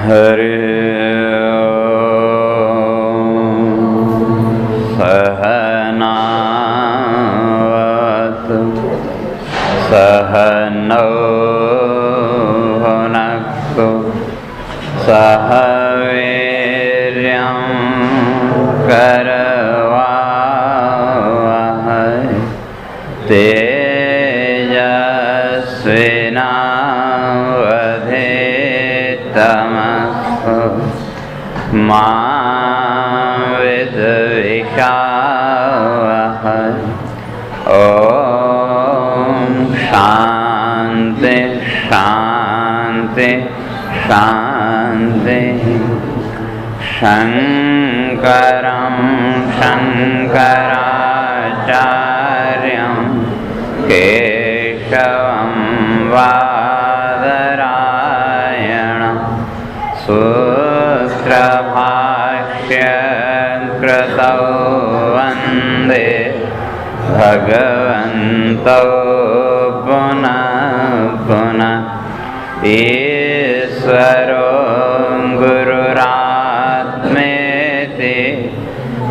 हरि सहनावतु सहनौ भुनक्तु सह वीर्यं करवावहै तेजस्विनावधीतमस्तु मा विद्विषावहै। ओम शांति शांति शांति। शंकरं शंकराचार्यं केशवं बादरायणं सूत्रभाष्यकृतौ वन्दे भगवन्तौ पुनः पुनः। ईश्वरो गुरुरात्मेति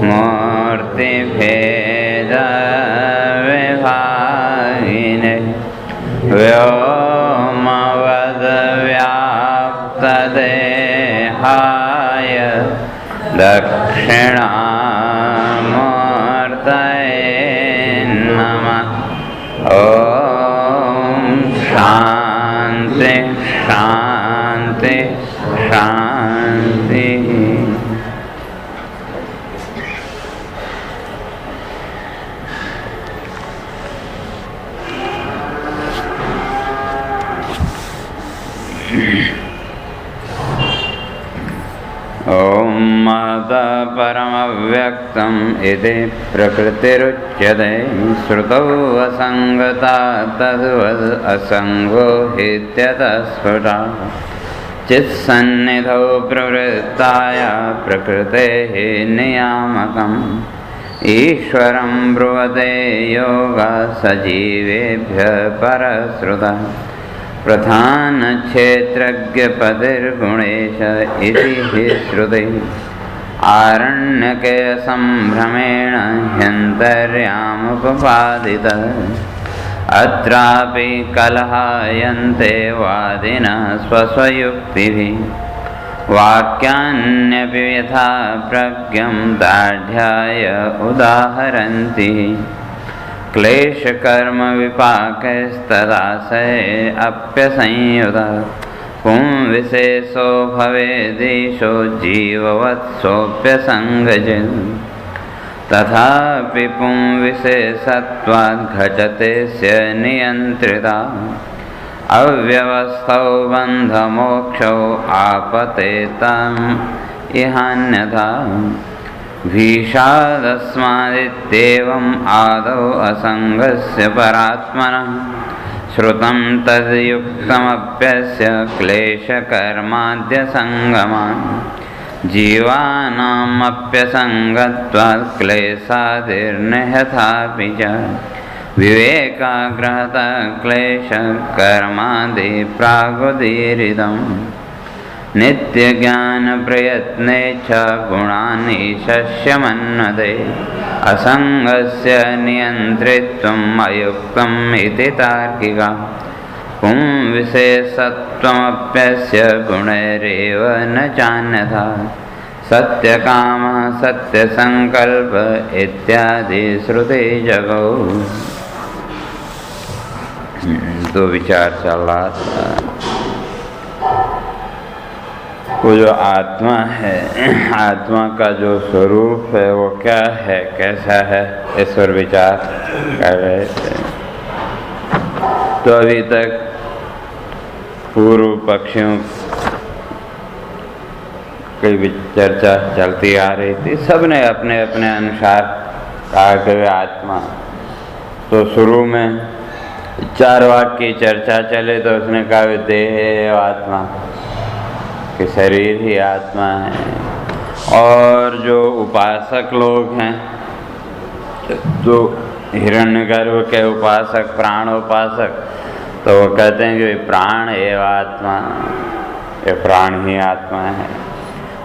मूर्तिभेदविभागिने व्योमवद्व्याप्तदेहाय दक्षिणामूर्तये नमः। ओम शांति शांति शांति। ओम माता परमव्यक्तम् इति प्रकृतिरुच्यते। श्रुतौ असंगता तद्वद् असंगो हीत्यतः स्फुटा। चित्सन्निधौ प्रवृत्ताय प्रकृतेः नियामकम् ईश्वरं ब्रुवते योगः सजीवेभ्यः परश्रुतः। प्रधानक्षेत्रज्ञपतिर्गुणेश इति हि श्रुतिः। आरण्यके सम्भ्रमेण ह्यन्तर्यामुपपादितः। अत्रापि कलहायन्ते वादिनः स्वस्वयुक्तिभिः। वाक्यान्यपि यथा प्रज्ञं दार्ढ्याय उदाहरन्ति। क्लेशकर्म विपाकस्तदाशय अप्यसंयुतः। पुंविशेषो भवेदीशो जीववत्सोऽप्यसङ्गजित्। तथापि पुंविशेषत्वात् घटते स्य नियन्त्रिता। अव्यवस्थौ बन्धमोक्षौ आपते तम् इहान्यथा। भीषादस्मादित्येवम् आदौ असङ्गस्य परात्मनः। श्रुतं तद्युक्तमप्यस्य क्लेशकर्माद्यसङ्गमान्। जीवानामप्यसङ्गत्वात् क्लेशादिर्निहतापि च। विवेकाग्रहतः क्लेशकर्मादि प्रागुदीरितम्। नित्यज्ञानप्रयत्ने च गुणानि शस्यमन्वते। असङ्गस्य नियन्त्रित्वम् अयुक्तम् इति तार्किका। पुंविशेषत्वमप्यस्य गुणैरेव न चान्यथा। सत्यकामः सत्यसङ्कल्प इत्यादि श्रुतिजगौ। तो विचार चल रहा था। वो जो आत्मा है, आत्मा का जो स्वरूप है वो क्या है, कैसा है, इस पर विचार कर रहे थे। तो अभी तक पूर्व पक्षियों की चर्चा चलती आ रही थी। सबने अपने अपने अनुसार कहा कि आत्मा। तो शुरू में 4 वाक्य की चर्चा चले तो उसने कहा देह आत्मा कि शरीर ही आत्मा है। और जो उपासक लोग हैं, जो हिरण्यगर्भ के उपासक, प्राण उपासक, तो वो कहते हैं कि प्राण एवं आत्मा। ये प्राण ही आत्मा है।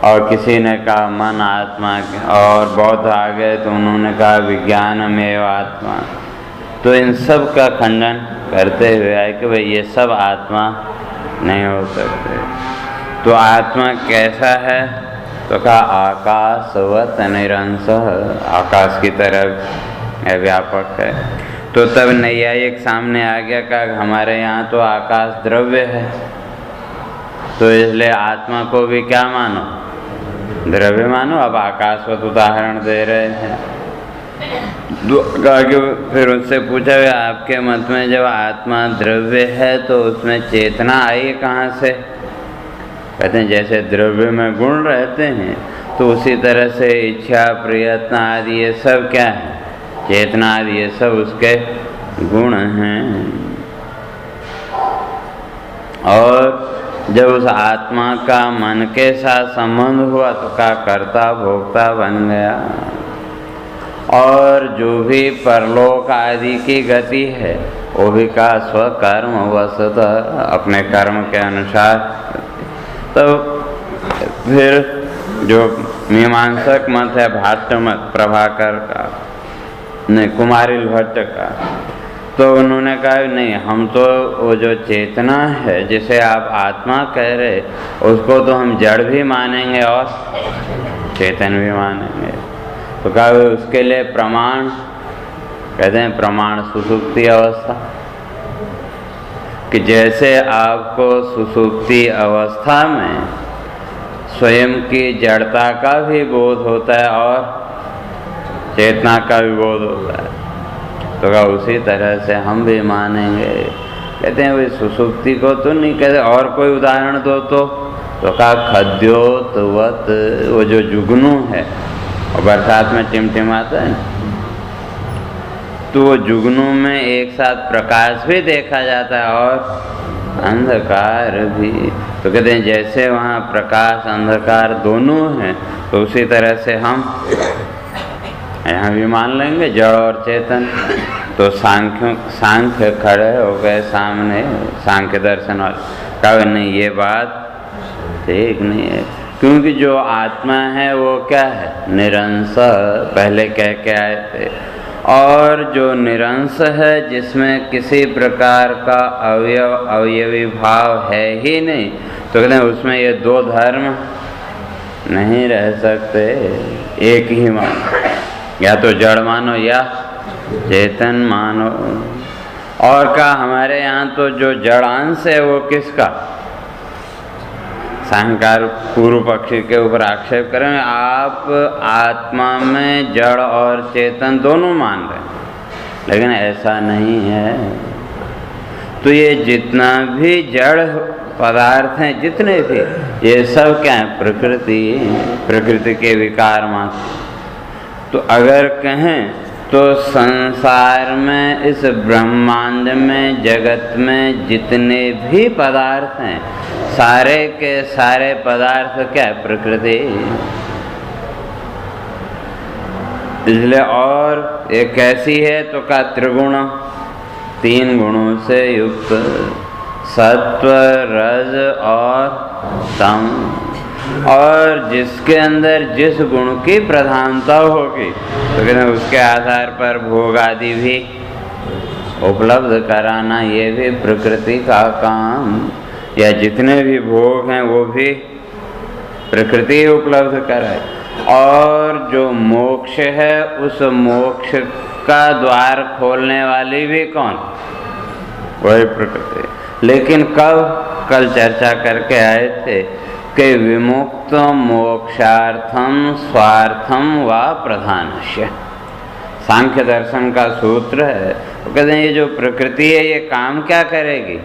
और किसी ने कहा मन आत्मा, और बौद्ध आ गए तो उन्होंने कहा विज्ञानमेव आत्मा। तो इन सब का खंडन करते हुए आए कि भाई ये सब आत्मा नहीं हो सकते। तो आत्मा कैसा है? तो कहा आकाशवत निरंशः, आकाश की तरह व्यापक है। तो तब नैयायिक सामने आ गया, कहा हमारे यहाँ तो आकाश द्रव्य है, तो इसलिए आत्मा को भी क्या मानो? द्रव्य मानो। अब आकाशवत उदाहरण दे रहे हैं। फिर उससे पूछा आपके मत में जब आत्मा द्रव्य है तो उसमें चेतना आई कहाँ से? कहते हैं जैसे द्रव्य में गुण रहते हैं तो उसी तरह से इच्छा, प्रयत्न आदि ये सब क्या है? चेतना आदि ये सब उसके गुण हैं। और जब उस आत्मा का मन के साथ संबंध हुआ तो का कर्ता भोक्ता बन गया। और जो भी परलोक आदि की गति है वो भी का स्वकर्म वस्तुतः अपने कर्म के अनुसार। तो फिर जो मीमांसक मत है भाष्य मत प्रभाकर का, नहीं कुमारिल भट्ट का, तो उन्होंने कहा नहीं, हम तो वो जो चेतना है जिसे आप आत्मा कह रहे उसको तो हम जड़ भी मानेंगे और चेतन भी मानेंगे। तो कहा उसके लिए प्रमाण, कहते हैं प्रमाण सुसुप्ति अवस्था, कि जैसे आपको सुसुप्ति अवस्था में स्वयं की जड़ता का भी बोध होता है और चेतना का भी बोध होता है, तो कहा उसी तरह से हम भी मानेंगे। कहते हैं भाई सुसुप्ति को तो नहीं कहते, और कोई उदाहरण दो तो कहा खद्योतवत, वो जो जुगनू है और बरसात में टिमटिमाता है, तो वो जुगनू में एक साथ प्रकाश भी देखा जाता है और अंधकार भी। तो कहते हैं जैसे वहाँ प्रकाश अंधकार दोनों हैं तो उसी तरह से हम यहाँ भी मान लेंगे जड़ और चेतन। तो सांख्य खड़े हो गए सामने, सांख्य दर्शन वाले कहा नहीं ये बात ठीक नहीं है, क्योंकि जो आत्मा है वो क्या है? निरंश, पहले कह के आए थे। और जो निरंश है जिसमें किसी प्रकार का अवयवी भाव है ही नहीं, तो कहते हैं उसमें ये दो धर्म नहीं रह सकते, एक ही मानो, या तो जड़ मानो या चेतन मानो। और का हमारे यहाँ तो जो जड़ांश है वो किसका? सांख्यकार पूर्व पक्षी के ऊपर आक्षेप करें, आप आत्मा में जड़ और चेतन दोनों मान रहे हैं, लेकिन ऐसा नहीं है। तो ये जितना भी जड़ पदार्थ हैं, जितने भी, ये सब क्या है? प्रकृति के विकार मात्र। तो अगर कहें तो संसार में, इस ब्रह्मांड में, जगत में जितने भी पदार्थ हैं, सारे के सारे पदार्थ क्या है? प्रकृति। इसलिए और ये कैसी है? तो का त्रिगुण, तीन गुणों से युक्त, सत्व, रज और तम। और जिसके अंदर जिस गुण की प्रधानता होगी तो कहते हैं उसके आधार पर भोग आदि भी उपलब्ध कराना, ये भी प्रकृति का काम। या जितने भी भोग हैं वो भी प्रकृति उपलब्ध कराए। और जो मोक्ष है उस मोक्ष का द्वार खोलने वाली भी कौन? वही प्रकृति। लेकिन कल चर्चा करके आए थे कि विमुक्त मोक्षार्थम स्वार्थम व प्रधानस्य, सांख्य दर्शन का सूत्र है। वो कहते हैं ये जो प्रकृति है ये काम क्या करेगी?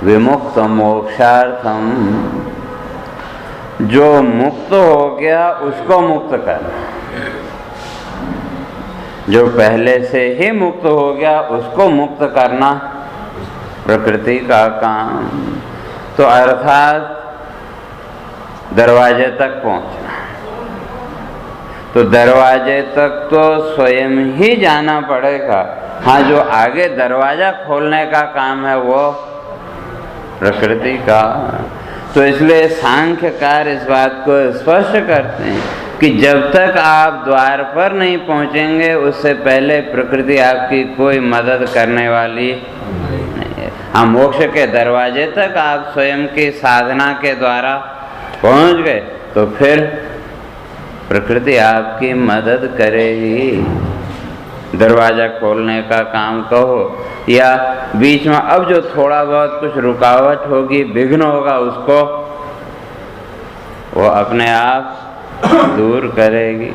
विमुक्त मोक्षार्थम, जो मुक्त हो गया उसको मुक्त करना, जो पहले से ही मुक्त हो गया उसको मुक्त करना प्रकृति का काम। तो अर्थात दरवाजे तक पहुंचना, तो दरवाजे तक तो स्वयं ही जाना पड़ेगा। हाँ, जो आगे दरवाजा खोलने का काम है वो प्रकृति का। तो इसलिए सांख्यकार इस बात को स्पष्ट करते हैं कि जब तक आप द्वार पर नहीं पहुंचेंगे उससे पहले प्रकृति आपकी कोई मदद करने वाली नहीं है। हम मोक्ष के दरवाजे तक आप स्वयं की साधना के द्वारा पहुंच गए तो फिर प्रकृति आपकी मदद करेगी। दरवाजा खोलने का काम कहो या बीच में अब जो थोड़ा बहुत कुछ रुकावट होगी, विघ्न होगा, उसको वो अपने आप दूर करेगी।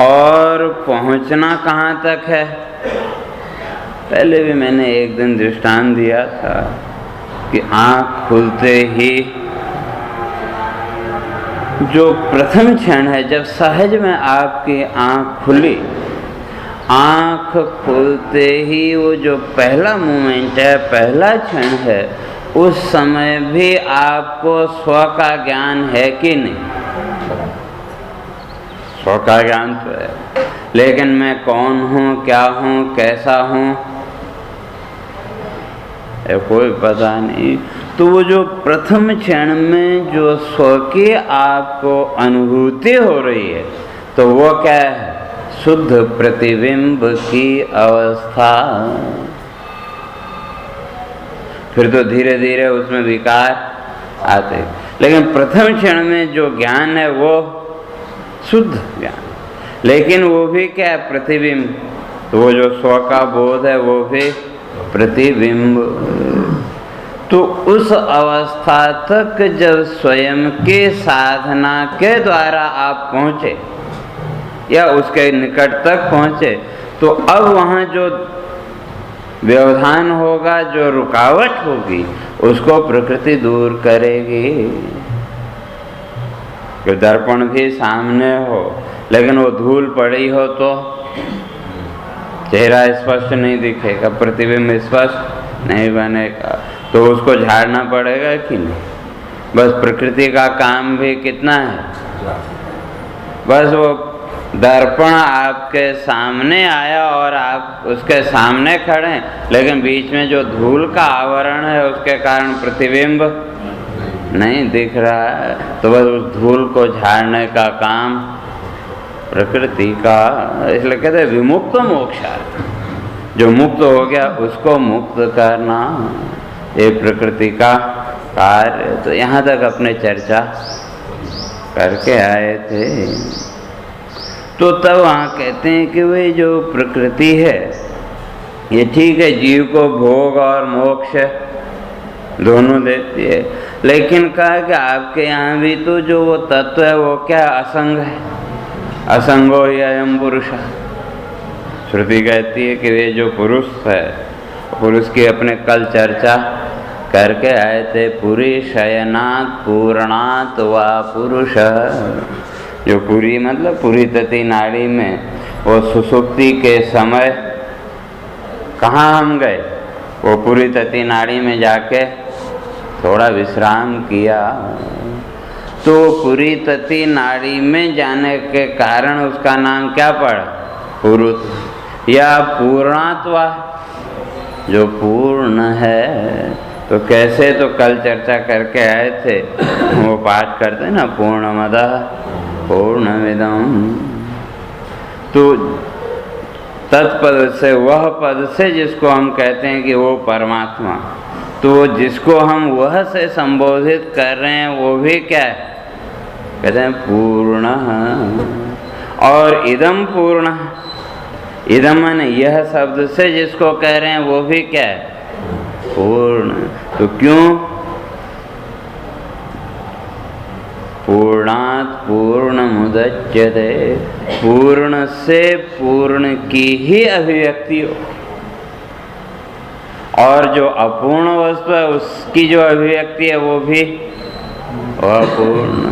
और पहुंचना कहाँ तक है? पहले भी मैंने एक दिन दृष्टांत दिया था कि आँख खुलते ही जो प्रथम क्षण है, जब सहज में आपकी आँख खुली, आँख खुलते ही वो जो पहला मोमेंट है, पहला क्षण है, उस समय भी आपको स्व का ज्ञान है कि नहीं? स्व का ज्ञान तो है, लेकिन मैं कौन हूँ, क्या हूँ, कैसा हूँ, कोई पता नहीं। तो वो जो प्रथम क्षण में जो स्व की आपको अनुभूति हो रही है, तो वो क्या है? शुद्ध प्रतिबिंब की अवस्था। फिर तो धीरे धीरे उसमें विकार आते, लेकिन प्रथम क्षण में जो ज्ञान है वो शुद्ध ज्ञान, लेकिन वो भी क्या है? प्रतिबिंब। तो वो जो स्व का बोध है वो भी प्रतिबिंब। तो उस अवस्था तक जब स्वयं के साधना के द्वारा आप पहुँचे या उसके निकट तक पहुँचे, तो अब वहाँ जो व्यवधान होगा, जो रुकावट होगी, उसको प्रकृति दूर करेगी। कि दर्पण भी सामने हो लेकिन वो धूल पड़ी हो तो चेहरा स्पष्ट नहीं दिखेगा, प्रतिबिंब स्पष्ट नहीं बनेगा, तो उसको झाड़ना पड़ेगा कि नहीं? बस प्रकृति का काम भी कितना है? बस वो दर्पण आपके सामने आया और आप उसके सामने खड़े हैं, लेकिन बीच में जो धूल का आवरण है उसके कारण प्रतिबिंब नहीं दिख रहा है, तो बस उस धूल को झाड़ने का काम प्रकृति का। इसलिए कहते हैं विमुक्त मोक्षार्थ। जो मुक्त हो गया उसको मुक्त करना, ये प्रकृति का कार्य। तो यहाँ तक अपने चर्चा करके आए थे। तो तब वहाँ कहते हैं कि वही जो प्रकृति है ये ठीक है, जीव को भोग और मोक्ष दोनों देती है, लेकिन कहा कि आपके यहाँ भी तो जो वो तत्व है वो क्या? असंग है। असंगो ही अयम पुरुष। श्रुति कहती है कि वे जो पुरुष है, पुरुष की अपने कल चर्चा करके आए थे, पुरी शयनात् पूर्णात् वा पुरुष। जो पूरी मतलब पूरी तति नाड़ी में वो सुसुप्ति के समय कहाँ हम गए? वो पूरी तति नाड़ी में जाके थोड़ा विश्राम किया। तो पूरी तति नाड़ी में जाने के कारण उसका नाम क्या पड़ा? पुरुष या पूर्णात्वा, जो पूर्ण है। तो कैसे? तो कल चर्चा करके आए थे, वो पाठ करते ना, पूर्णमदः पूर्णमिदम्। तो तत्पद से, वह पद से जिसको हम कहते हैं कि वो परमात्मा, तो जिसको हम वह से संबोधित कर रहे हैं वो भी क्या है? कहते हैं पूर्ण। और इदम पूर्ण, इदम माने यह शब्द से जिसको कह रहे हैं वो भी क्या है? पूर्ण। तो क्यों? पूर्णात् पूर्णमुदच्यते, पूर्ण से पूर्ण की ही अभिव्यक्ति हो, और जो अपूर्ण वस्तु है उसकी जो अभिव्यक्ति है वो भी अपूर्ण।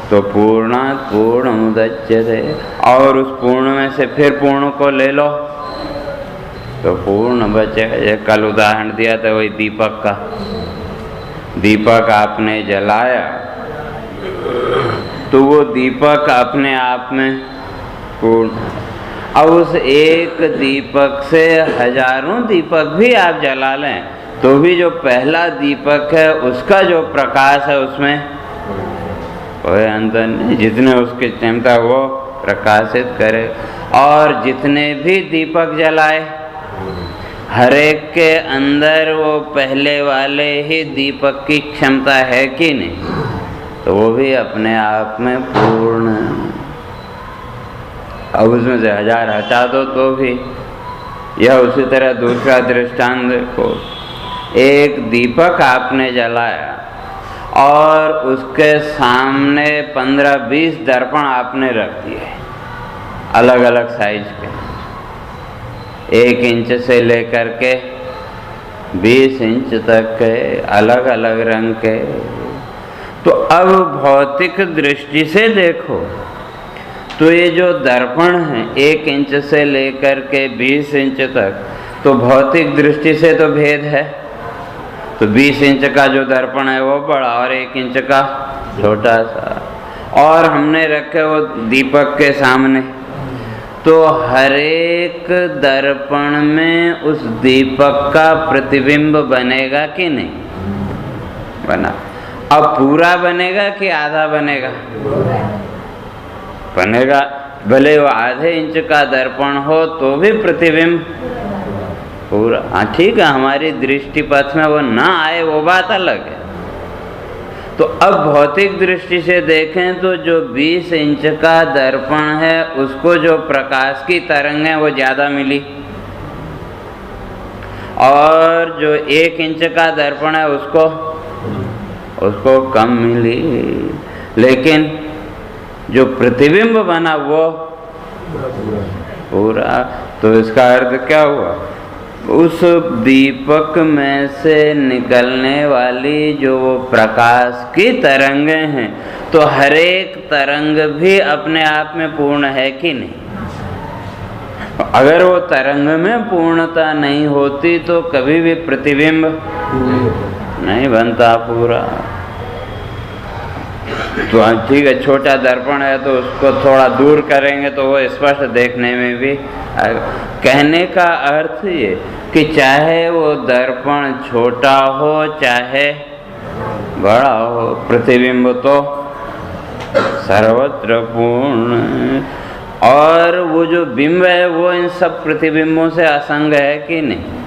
तो पूर्णात् पूर्णमुदच्यते, और उस पूर्ण में से फिर पूर्ण को ले लो तो पूर्ण बचे। कल उदाहरण दिया था वही दीपक का। दीपक आपने जलाया तो वो दीपक अपने आप में पूर्ण। अब उस एक दीपक से हजारों दीपक भी आप जला लें तो भी जो पहला दीपक है उसका जो प्रकाश है उसमें कोई अंतर नहीं, जितने उसकी क्षमता वो प्रकाशित करे। और जितने भी दीपक जलाए हर एक के अंदर वो पहले वाले ही दीपक की क्षमता है कि नहीं, तो वो भी अपने आप में पूर्ण। अब उसमें से 1000 हटा दो तो भी। यह उसी तरह दूसरा दृष्टांत देखो, एक दीपक आपने जलाया और उसके सामने 15-20 दर्पण आपने रख दिए अलग अलग साइज के, 1 इंच से लेकर के 20 इंच तक के, अलग अलग रंग के। तो अब भौतिक दृष्टि से देखो तो ये जो दर्पण है 1 इंच से लेकर के 20 इंच तक, तो भौतिक दृष्टि से तो भेद है। तो 20 इंच का जो दर्पण है वो बड़ा और 1 इंच का छोटा सा, और हमने रखे वो दीपक के सामने, तो हर एक दर्पण में उस दीपक का प्रतिबिंब बनेगा कि नहीं बना। अब पूरा बनेगा कि आधा बनेगा? बनेगा। भले वो आधे इंच का दर्पण हो तो भी प्रतिबिंब पूरा। हाँ ठीक है, हमारी दृष्टि पथ में वो ना आए वो बात अलग है। तो अब भौतिक दृष्टि से देखें तो जो 20 इंच का दर्पण है उसको जो प्रकाश की तरंग है वो ज़्यादा मिली, और जो 1 इंच का दर्पण है उसको कम मिली। लेकिन जो प्रतिबिंब बना वो पूरा। तो इसका अर्थ क्या हुआ? उस दीपक में से निकलने वाली जो वो प्रकाश की तरंगें हैं, तो हर एक तरंग भी अपने आप में पूर्ण है कि नहीं? अगर वो तरंग में पूर्णता नहीं होती तो कभी भी प्रतिबिंब नहीं बनता पूरा। तो ठीक है, छोटा दर्पण है तो उसको थोड़ा दूर करेंगे तो वो स्पष्ट देखने में भी आएगा। कहने का अर्थ ये कि चाहे वो दर्पण छोटा हो चाहे बड़ा हो, प्रतिबिंब तो सर्वत्र पूर्ण। और वो जो बिंब है वो इन सब प्रतिबिंबों से असंग है कि नहीं?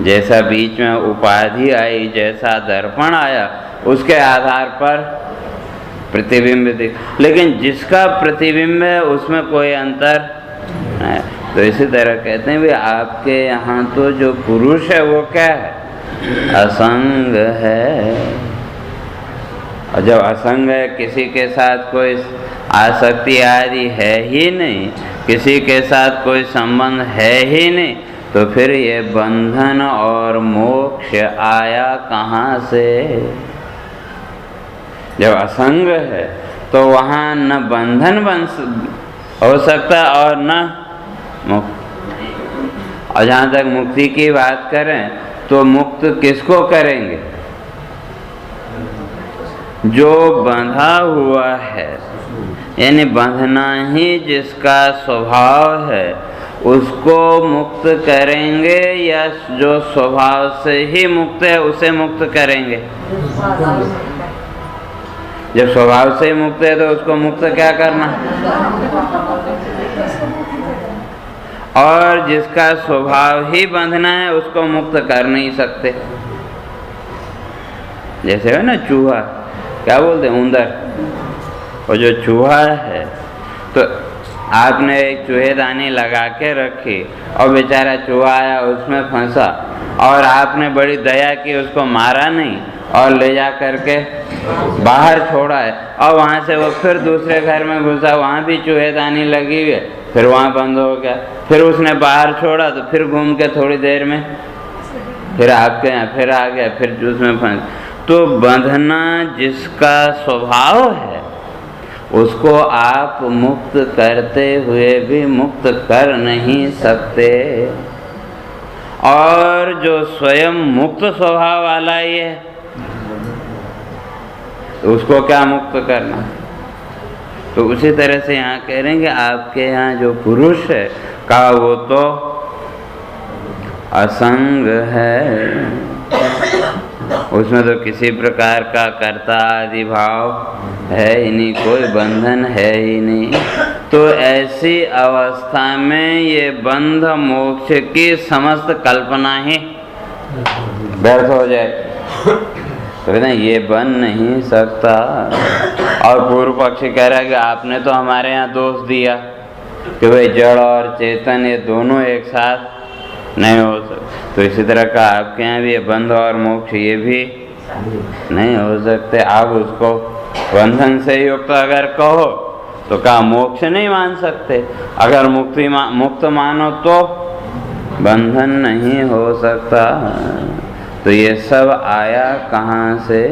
जैसा बीच में उपाधि आई, जैसा दर्पण आया, उसके आधार पर प्रतिबिंब दिख, लेकिन जिसका प्रतिबिंब है उसमें कोई अंतर नहीं। तो इसी तरह कहते हैं भी आपके यहाँ तो जो पुरुष है वो क्या है? असंग है। और जब असंग है, किसी के साथ कोई आसक्ति आदि है ही नहीं, किसी के साथ कोई संबंध है ही नहीं, तो फिर ये बंधन और मोक्ष आया कहाँ से? जब असंग है तो वहाँ न बंधन हो सकता और न मुक्त। और जहाँ तक मुक्ति की बात करें तो मुक्त किसको करेंगे? जो बंधा हुआ है, यानी बंधना ही जिसका स्वभाव है उसको मुक्त करेंगे, या जो स्वभाव से ही मुक्त है उसे मुक्त करेंगे? जब स्वभाव से मुक्त है तो उसको मुक्त क्या करना? और जिसका स्वभाव ही बंधना है उसको मुक्त कर नहीं सकते। जैसे है ना चूहा, क्या बोलते हैं, उंदर। और जो चूहा है तो आपने एक चूहेदानी लगा के रखी और बेचारा चूहा आया उसमें फंसा, और आपने बड़ी दया की, उसको मारा नहीं और ले जा करके बाहर छोड़ा है, और वहाँ से वो फिर दूसरे घर में घुसा, वहाँ भी चूहेदानी लगी हुई है, फिर वहाँ बंद हो गया, फिर उसने बाहर छोड़ा तो फिर घूम के थोड़ी देर में फिर आपके यहाँ फिर आ गया, फिर उसमें फंस। तो बंधना जिसका स्वभाव है उसको आप मुक्त करते हुए भी मुक्त कर नहीं सकते। और जो स्वयं मुक्त स्वभाव वाला ही है तो उसको क्या मुक्त करना? तो उसी तरह से यहाँ कह रहे हैं कि आपके यहाँ जो पुरुष है का वो तो असंग है, उसमें तो किसी प्रकार का कर्ता आदि भाव है ही नहीं, कोई बंधन है ही नहीं। तो ऐसी अवस्था में ये बंध मोक्ष की समस्त कल्पना ही व्यर्थ हो जाए। तो कहते हैं ये बन नहीं सकता। और पूर्व पक्षी कह रहा है कि आपने तो हमारे यहाँ दोष दिया कि भाई जड़ और चेतन ये दोनों एक साथ नहीं हो सकते, तो इसी तरह का आपके यहाँ भी ये बंध और मोक्ष ये भी नहीं हो सकते। आप उसको बंधन से युक्त अगर कहो तो क्या मोक्ष नहीं मान सकते? अगर मुक्त मानो तो बंधन नहीं हो सकता। तो ये सब आया कहाँ से?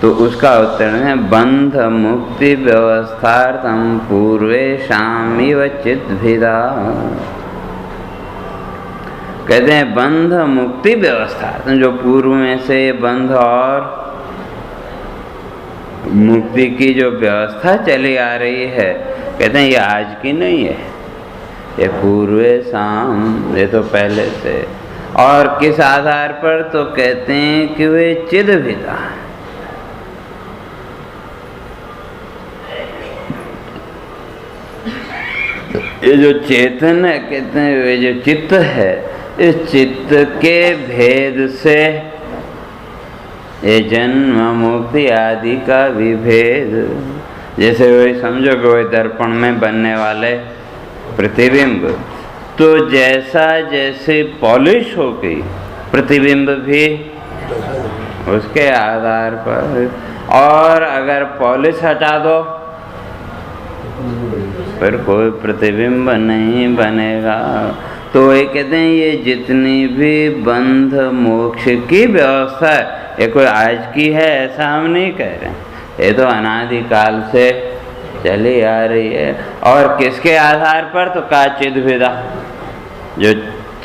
तो उसका उत्तर है बंध मुक्ति व्यवस्थार्थम पूर्वेशामिव चिद्भिदा। कहते हैं बंध मुक्ति व्यवस्था, जो पूर्व में से बंध और मुक्ति की जो व्यवस्था चली आ रही है, कहते हैं ये आज की नहीं है, ये पूर्वे शाम, ये तो पहले से। और किस आधार पर? तो कहते हैं कि वे चिद्भिदा, ये जो चेतन है, कहते हैं वे जो चित्त है, इस चित्त के भेद से ये जन्म मुक्ति आदि का विभेद, जैसे वही समझो कि वही दर्पण में बनने वाले प्रतिबिंब, तो जैसा जैसे पॉलिश हो गई प्रतिबिंब भी उसके आधार पर, और अगर पॉलिश हटा दो फिर कोई प्रतिबिंब नहीं बनेगा। तो ये कहते हैं ये जितनी भी बंध मोक्ष की व्यवस्था है, ये कोई आज की है ऐसा हम नहीं कह रहे हैं, ये तो अनादिकाल से चली आ रही है। और किसके आधार पर? तो का चिद्भिदा, जो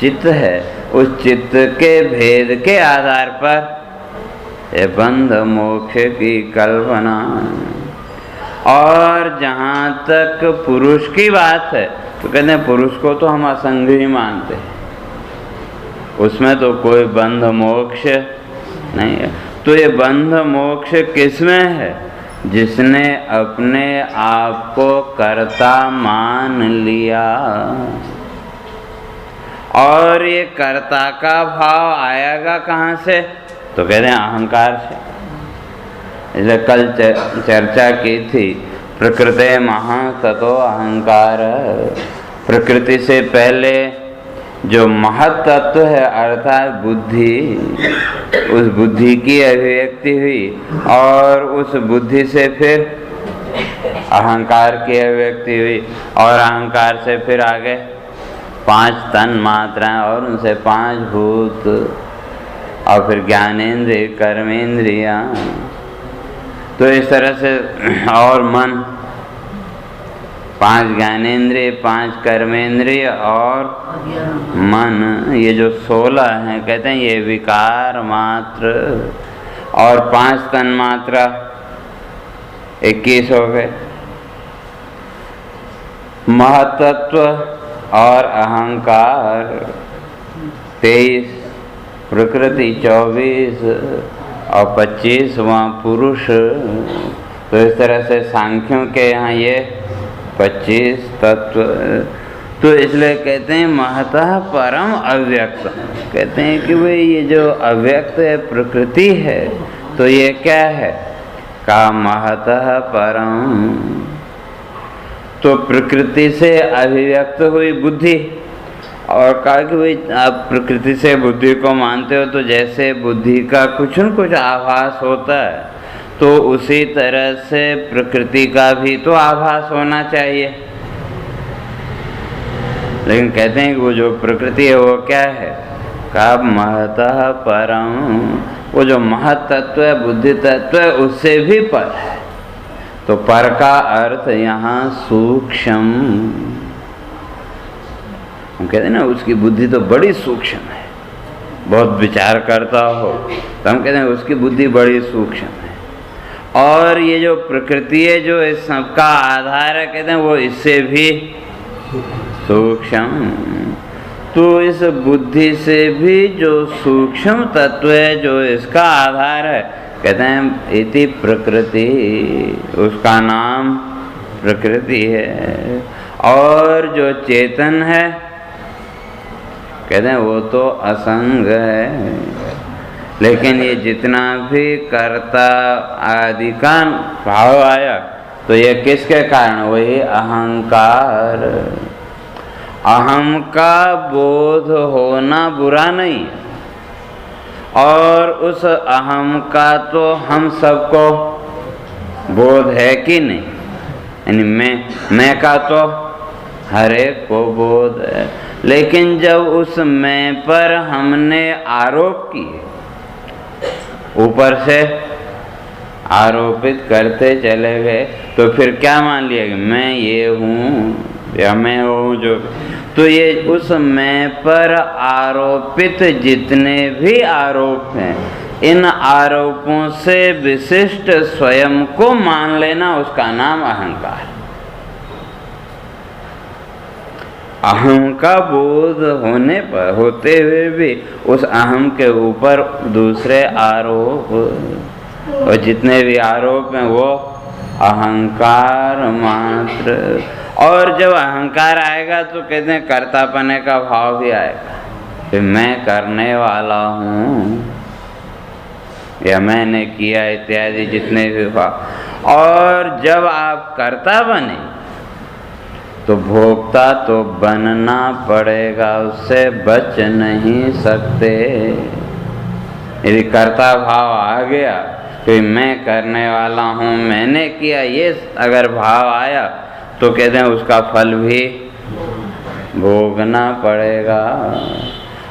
चित्त है उस चित्त के भेद के आधार पर ये बंध मोक्ष की कल्पना। और जहाँ तक पुरुष की बात है, तो कहते हैं पुरुष को तो हम असंग ही मानते हैं, उसमें तो कोई बंध मोक्ष नहीं है। तो ये बंध मोक्ष किसमें है? जिसने अपने आप को कर्ता मान लिया। और ये कर्ता का भाव आएगा कहाँ से? तो कहते हैं अहंकार से। इसलिए कल चर्चा की थी प्रकृते महासतो अहंकार। प्रकृति से पहले जो महत तत्व है अर्थात बुद्धि, उस बुद्धि की अभिव्यक्ति हुई, और उस बुद्धि से फिर अहंकार की अभिव्यक्ति हुई, और अहंकार से फिर आगे 5 तन मात्राएं, और उनसे 5 भूत, और फिर ज्ञानेंद्रिय कर्मेंद्रियां। तो इस तरह से, और मन, 5 ज्ञानेंद्रिय, 5 कर्मेंद्रिय और मन, ये जो 16 हैं, कहते हैं ये विकार मात्र, और 5 तन मात्रा 21 हो गए। महतत्व और अहंकार 23, प्रकृति 24 और 25वां पुरुष। तो इस तरह से सांख्यों के यहाँ ये 25 तत्व। तो इसलिए कहते हैं महतः परम अव्यक्त। कहते हैं कि भाई ये जो अव्यक्त है प्रकृति है, तो ये क्या है? का महतः परम। तो प्रकृति से अभिव्यक्त हुई बुद्धि, और कहा कि भाई आप प्रकृति से बुद्धि को मानते हो, तो जैसे बुद्धि का कुछ न कुछ आभास होता है, तो उसी तरह से प्रकृति का भी तो आभास होना चाहिए। लेकिन कहते हैं कि वो जो प्रकृति है वो क्या है? का महतः परम। वो जो महत तत्व है, बुद्धि तत्व है, उससे भी पर है। तो पर का अर्थ यहाँ सूक्ष्म। हम कहते हैं ना उसकी बुद्धि तो बड़ी सूक्ष्म है, बहुत विचार करता हो, तो हम कहते हैं उसकी बुद्धि बड़ी सूक्ष्म है। और ये जो प्रकृति है जो इस सबका आधार है, कहते हैं वो इससे भी सूक्ष्म। तो इस बुद्धि से भी जो सूक्ष्म तत्व है, जो इसका आधार है, कहते हैं इति प्रकृति, उसका नाम प्रकृति है। और जो चेतन है कहते हैं वो तो असंग है। लेकिन ये जितना भी कर्ता आदि का भाव आया तो ये किसके कारण? वही अहंकार। अहम का बोध होना बुरा नहीं, और उस अहम का तो हम सबको बोध है कि नहीं? यानी मैं का तो हर एक को बोध है। लेकिन जब उस मैं पर हमने आरोप किए, ऊपर से आरोपित करते चले गए, तो फिर क्या मान लिया कि मैं ये हूँ या मैं हूँ जो। तो ये उस मैं पर आरोपित जितने भी आरोप हैं, इन आरोपों से विशिष्ट स्वयं को मान लेना, उसका नाम अहंकार। अहम का बोध होने पर, होते हुए भी उस अहम के ऊपर दूसरे आरोप, और जितने भी आरोप हैं वो अहंकार मात्र। और जब अहंकार आएगा तो कहते हैं कर्तापने का भाव भी आएगा, कि मैं करने वाला हूँ या मैंने किया इत्यादि जितने भी भाव। और जब आप कर्ता बने तो भोक्ता तो बनना पड़ेगा, उससे बच नहीं सकते। यदि कर्ता भाव आ गया कि मैं करने वाला हूँ, मैंने किया, ये अगर भाव आया तो कहते हैं उसका फल भी भोगना पड़ेगा।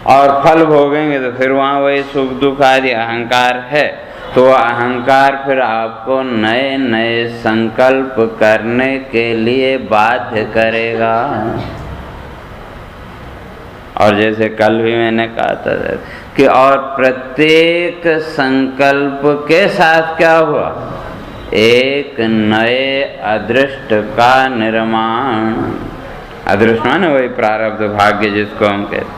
और फल भोगेंगे तो फिर वहाँ वही सुख दुख आदि अहंकार है, तो अहंकार फिर आपको नए नए संकल्प करने के लिए बाध्य करेगा। और जैसे कल भी मैंने कहा था कि और प्रत्येक संकल्प के साथ क्या हुआ? एक नए अदृष्ट का निर्माण। अदृष्ट माने वही प्रारब्ध भाग्य जिसको हम कहते।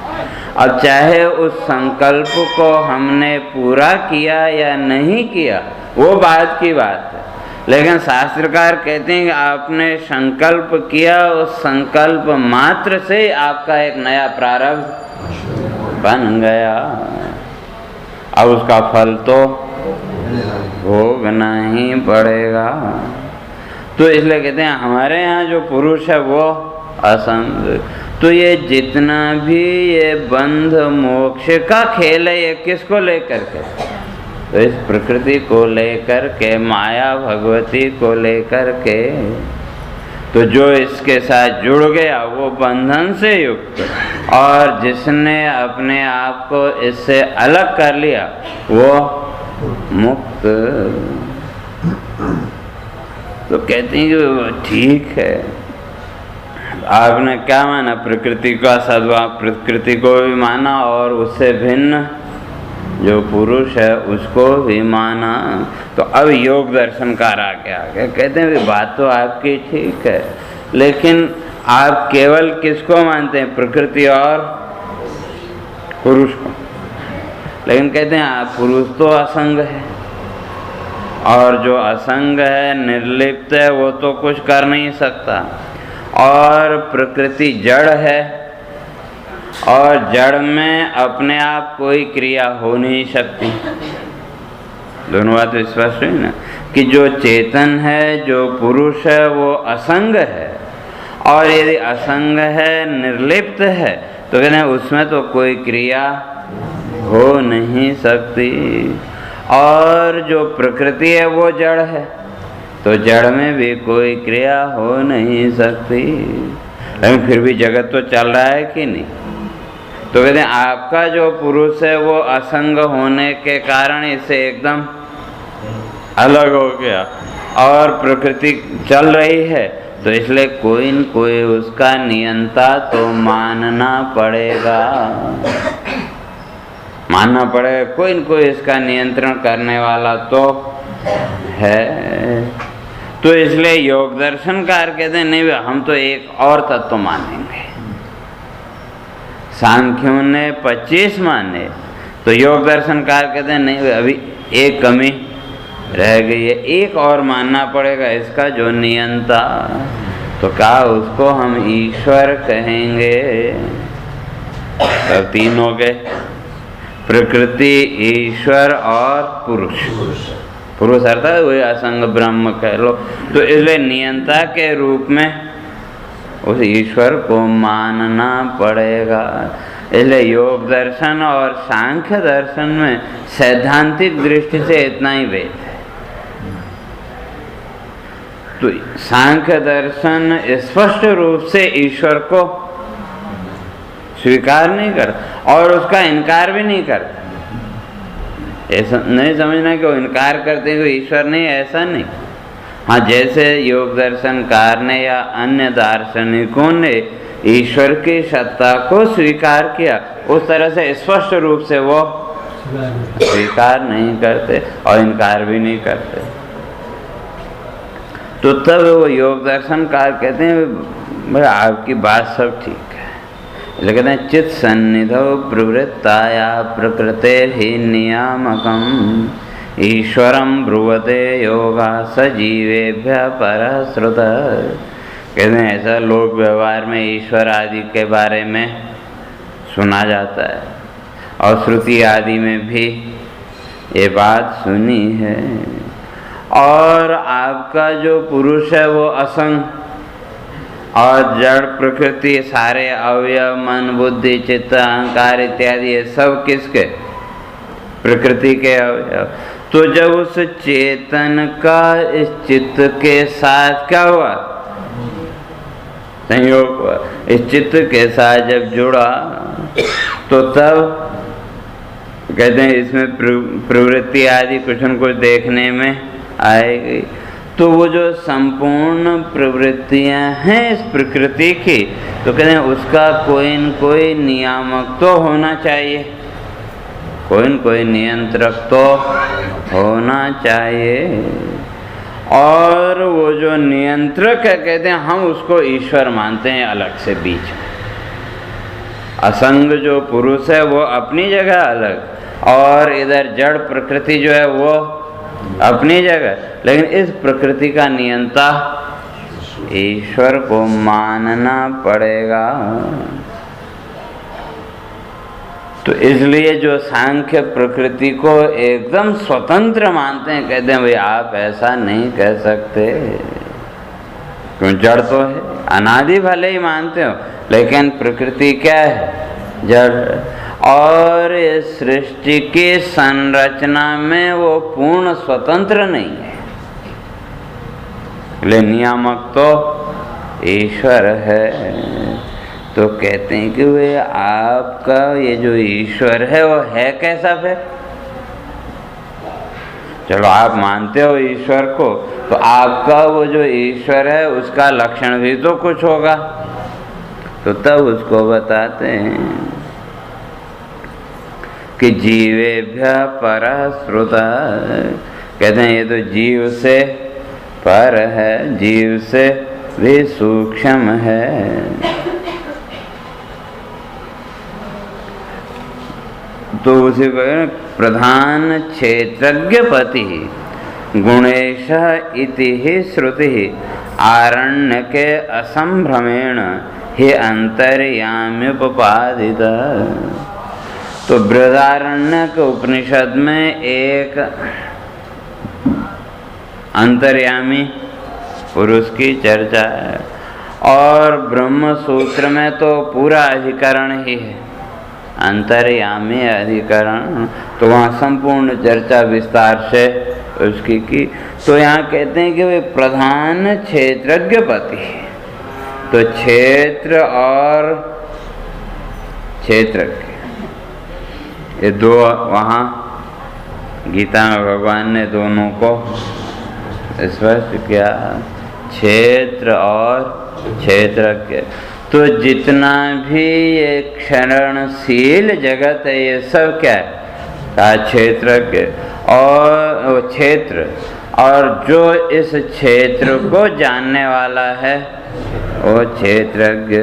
अब चाहे उस संकल्प को हमने पूरा किया या नहीं किया वो बात की बात है, लेकिन शास्त्रकार कहते हैं कि आपने संकल्प किया, उस संकल्प मात्र से आपका एक नया प्रारब्ध बन गया। अब उसका फल तो भोगना ही पड़ेगा। तो इसलिए कहते हैं हमारे यहाँ जो पुरुष है वो असंग। तो ये जितना भी ये बंध मोक्ष का खेल है, ये किसको लेकर के? तो इस प्रकृति को लेकर के, माया भगवती को लेकर के। तो जो इसके साथ जुड़ गया वो बंधन से युक्त, और जिसने अपने आप को इससे अलग कर लिया वो मुक्त। तो कहते हैं कि ठीक है, आपने क्या माना? प्रकृति का सद्भाव, प्रकृति को भी माना और उससे भिन्न जो पुरुष है उसको भी माना। तो अब योग दर्शनकार आ गया। कहते हैं बात तो आपकी ठीक है, लेकिन आप केवल किसको मानते हैं? प्रकृति और पुरुष को। लेकिन कहते हैं आप पुरुष तो असंग है, और जो असंग है, निर्लिप्त है, वो तो कुछ कर नहीं सकता। और प्रकृति जड़ है, और जड़ में अपने आप कोई क्रिया हो नहीं सकती। दोनों बात स्पष्ट हुई ना, कि जो चेतन है, जो पुरुष है, वो असंग है। और यदि असंग है, निर्लिप्त है, तो कहते हैं उसमें तो कोई क्रिया हो नहीं सकती। और जो प्रकृति है वो जड़ है, तो जड़ में भी कोई क्रिया हो नहीं सकती। लेकिन फिर भी जगत तो चल रहा है कि नहीं? तो कहते हैं आपका जो पुरुष है वो असंग होने के कारण इससे एकदम अलग हो गया, और प्रकृति चल रही है, तो इसलिए कोई न कोई उसका नियंता तो मानना पड़ेगा। मानना पड़ेगा, कोई न कोई इसका नियंत्रण करने वाला तो है। तो इसलिए योग दर्शनकार कहते हैं नहीं, हम तो एक और तत्व मानेंगे। सांख्यों ने 25 माने, तो योग दर्शनकार कहते हैं नहीं, अभी एक कमी रह गई है, एक और मानना पड़ेगा इसका जो नियंता। तो कहा उसको हम ईश्वर कहेंगे। तब तीन हो गए, प्रकृति, ईश्वर और पुरुष। पुरुष अर्थात वही असंग ब्रह्म कह लो। तो इसलिए नियंता के रूप में उस ईश्वर को मानना पड़ेगा। इसलिए योग दर्शन और सांख्य दर्शन में सैद्धांतिक दृष्टि से इतना ही भेद है। तो सांख्य दर्शन स्पष्ट रूप से ईश्वर को स्वीकार नहीं करता और उसका इनकार भी नहीं करता। ऐसा नहीं समझना कि वो इनकार करते हैं कि ईश्वर नहीं, ऐसा नहीं। हाँ, जैसे योग दर्शनकार ने या अन्य दार्शनिकों ने ईश्वर की सत्ता को स्वीकार किया, उस तरह से स्पष्ट रूप से वो स्वीकार नहीं करते और इनकार भी नहीं करते। तो तब वो योग दर्शनकार कहते हैं भाई आपकी बात सब ठीक है, लेकिन कहते हैं चित्त सन्निधौ प्रवृत्ताया प्रकृते ही नियामकम ईश्वरम ब्रुवते योगा सजीवेभ्य परश्रुत। कहते हैं ऐसा लोक व्यवहार में ईश्वर आदि के बारे में सुना जाता है और श्रुति आदि में भी ये बात सुनी है। और आपका जो पुरुष है वो असंग और जड़ प्रकृति, सारे अवयव, मन, बुद्धि, चित्त, अहंकार इत्यादि ये सब किसके? प्रकृति के अवयव। तो जब उस चेतन का इस चित्त के साथ क्या हुआ? संयोग हुआ। इस चित्त के साथ जब जुड़ा तो तब कहते हैं इसमें प्रवृत्ति आदि कुछ न कुछ देखने में आएगी। तो वो जो संपूर्ण प्रवृत्तियां हैं इस प्रकृति की, तो कहते हैं उसका कोई न कोई नियामक तो होना चाहिए, कोई न कोई नियंत्रक तो होना चाहिए। और वो जो नियंत्रक है कहते हैं हम उसको ईश्वर मानते हैं अलग से बीच में। असंग जो पुरुष है वो अपनी जगह अलग, और इधर जड़ प्रकृति जो है वो अपनी जगह, लेकिन इस प्रकृति का नियंता ईश्वर को मानना पड़ेगा। तो इसलिए जो सांख्य प्रकृति को एकदम स्वतंत्र मानते हैं, कहते हैं भाई आप ऐसा नहीं कह सकते, क्यों? जड़ तो है, अनादि भले ही मानते हो, लेकिन प्रकृति क्या है? जड़। और इस सृष्टि की संरचना में वो पूर्ण स्वतंत्र नहीं है, लेकिन नियामक तो ईश्वर है। तो कहते हैं कि वे आपका ये जो ईश्वर है वो है कैसा? फिर चलो आप मानते हो ईश्वर को, तो आपका वो जो ईश्वर है उसका लक्षण भी तो कुछ होगा। तो तब उसको बताते हैं कि जीवेभ्य परश्रुत। कहते हैं ये तो जीव से पर है, जीव से भी सूक्ष्म है। तो उसी प्रधान क्षेत्रज्ञ पति गुणेश इति ही श्रुति आरण्य के असंभ्रमेण ही अंतर्याम्युपपादित। तो बृहदारण्यक उपनिषद में एक अंतर्यामी पुरुष की चर्चा है, और ब्रह्म सूत्र में तो पूरा अधिकरण ही है, अंतर्यामी अधिकरण। तो वहाँ संपूर्ण चर्चा विस्तार से उसकी की। तो यहाँ कहते हैं कि वे प्रधान क्षेत्रज्ञ पति, तो क्षेत्र और क्षेत्रज्ञ ये दो वहाँ गीता में भगवान ने दोनों को स्पष्ट किया, क्षेत्र और क्षेत्रज्ञ। तो जितना भी ये क्षरणशील जगत है ये सब क्या है? क्षेत्रज्ञ और क्षेत्र, और जो इस क्षेत्र को जानने वाला है वो क्षेत्रज्ञ।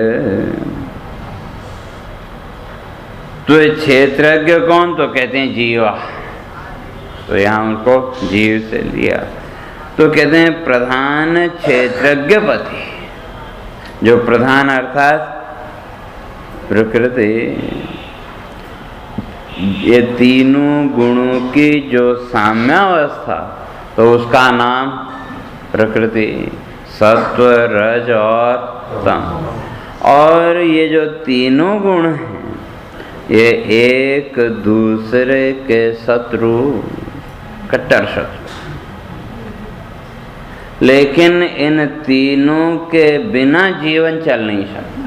तो ये क्षेत्रज्ञ कौन? तो कहते हैं जीवा। तो यहाँ उनको जीव से लिया, तो कहते हैं प्रधान क्षेत्रज्ञपति। जो प्रधान अर्थात प्रकृति, ये तीनों गुणों की जो साम्यावस्था, तो उसका नाम प्रकृति, सत्व, रज और तम। और ये जो तीनों गुण हैं ये एक दूसरे के शत्रु, कट्टर शत्रु। लेकिन इन तीनों के बिना जीवन चल नहीं सकता।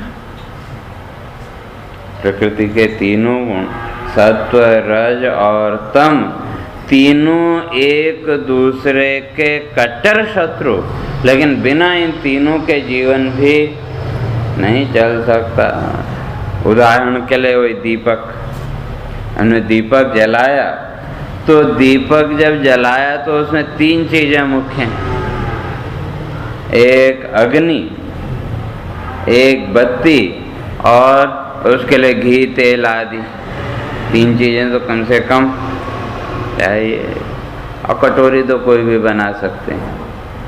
प्रकृति के तीनों गुण सत्व, रज और तम, तीनों एक दूसरे के कट्टर शत्रु, लेकिन बिना इन तीनों के जीवन भी नहीं चल सकता। उदाहरण के लिए वही दीपक, हमने दीपक जलाया, तो दीपक जब जलाया तो उसमें तीन चीजें मुख्य हैं, एक अग्नि, एक बत्ती और उसके लिए घी, तेल आदि। तीन चीजें तो कम से कम चाहिए। और कटोरी तो कोई भी बना सकते हैं,